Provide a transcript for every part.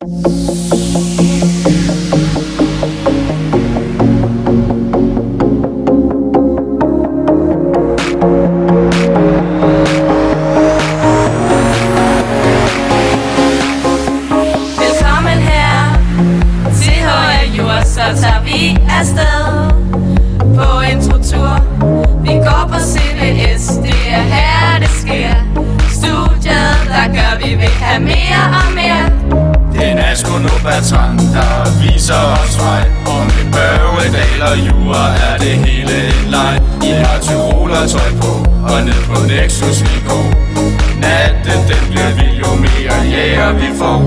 Velkommen her til HAJur, så tager vi afsted på introtur. Vi går på CBS, det er her det sker. Studiet, der gør vi vil have mere og mere. Den er sgu nu Bertrand, der viser os vej. Og med Børgedal og Jura er det hele en leg. I har tyrolertøj på, og ned på Nexus vi går. Natten den bliver vild, jo mere jæger vi får.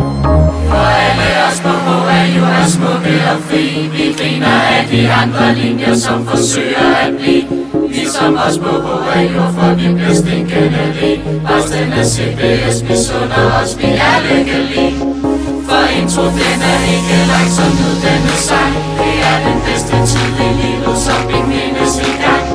For alle os på HAJur er smukke og fri. Vi griner af de andre linjer, som forsøger at blive ligesom os på HAJur, for vi bliver stinkende lige. Resten af CBS misunder os, vi er lykkelige. For intro den er ikke langsom nu, den er sej. Det er den bedste tid i livet, som vi mindes i gang.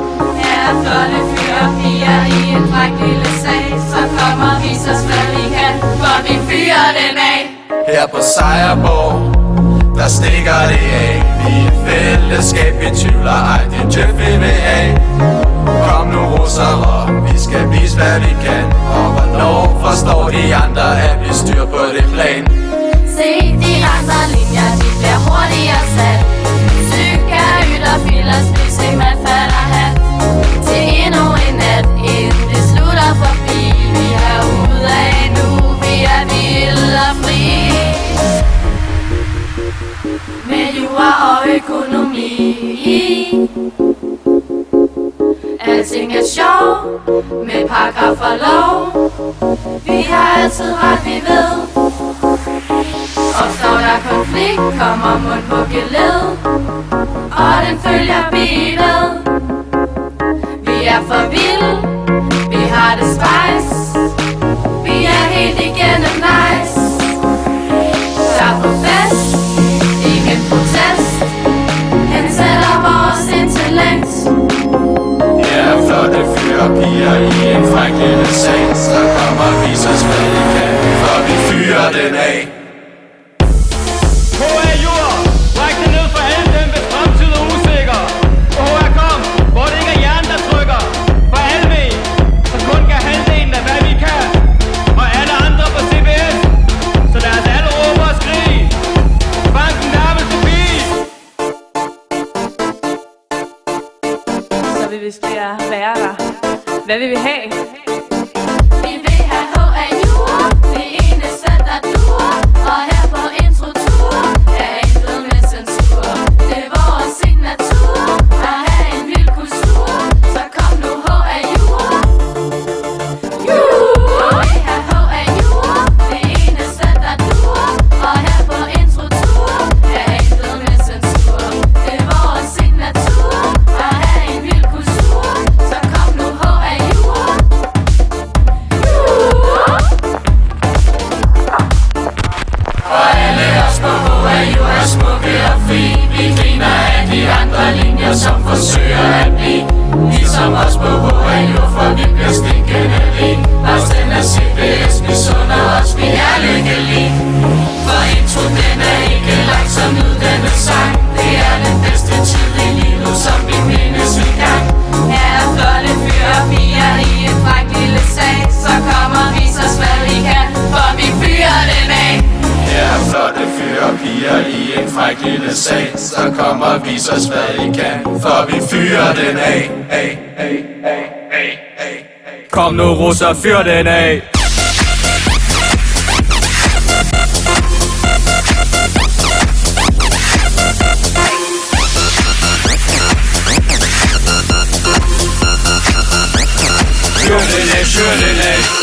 Her er flotte fyre og piger i en fræk lille sag. Så kommer vi så hvad vi kan, for vi fyrer den af. Her på Sejrborg, der stikker det af. Vi er fællesskab, vi tvivler ej, det er Jeff vi vil have. Kom nu russere, vi skal vise hvad vi kan. Og hvornår forstår de andre, at vi styr på det plan. Se de andre linjer, de bliver hurtigere sat. Sykker, ytter, filer, spisning, man falder hat. Til endnu en nat, inden det slutter forbi. Vi er ude af nu, vi er vilde og fri. Med jura og økonomi. Alting er sjov, med paragraf og lov. Vi har altid ret, vi ved. Opstår der konflikt, kommer mund på geled, og den følger beatet. Vi er for vilde, vi har det spice. Vi er helt igennem nice. Der på fest, ingen protest. Hensætter vores intellekt. Her er flotte fyre og piger i en fræk lille sag. Så kommer vi så hvad vi kan, for vi fyrer den af. HAJur, bræk det ned for alle dem ved fremtid og usikker. HAKOM, hvor det ikke er hjernen der trykker. For helvede, så kun kan halvdelen af hvad vi kan. Og alle andre på CBS, så lad os alle råbe og skrige. Banken der vil forbi. Så vil vi skære være der. Hvad vil vi have? Vi vil have HAJur, det eneste der duer. Og her på introtur er intet med censur. Det er vores signatur at have en vild kultur. Så kom nu HAJur. Vi vil have HAJur, det eneste der duer. Og her på introtur er intet med censur. Det er vores signatur at have en vild kultur. Så kom nu HAJur. For alle os på HAJur er smukke og fri. Vi griner af de andre linjer, som forsøger at blive ligesom os på HAJur, for vi bliver stinkende lige. Resten af CBS misunder os, vi er lykkelige. For intro den er ikke langsom nu, den er sej. Det er den bedste tid i livet, som vi mindes i gang. Her er flotte fyre og piger i en fræk lille sag. Så kommer vi så hvad vi kan, for vi fyrer den af. Her er flotte fyre og piger i en fræk lille sag. Så kommer vi så hvad vi kan, for vi fyrer den af. Kom nu russer, fyr den af. Fyr den af, fyr den af.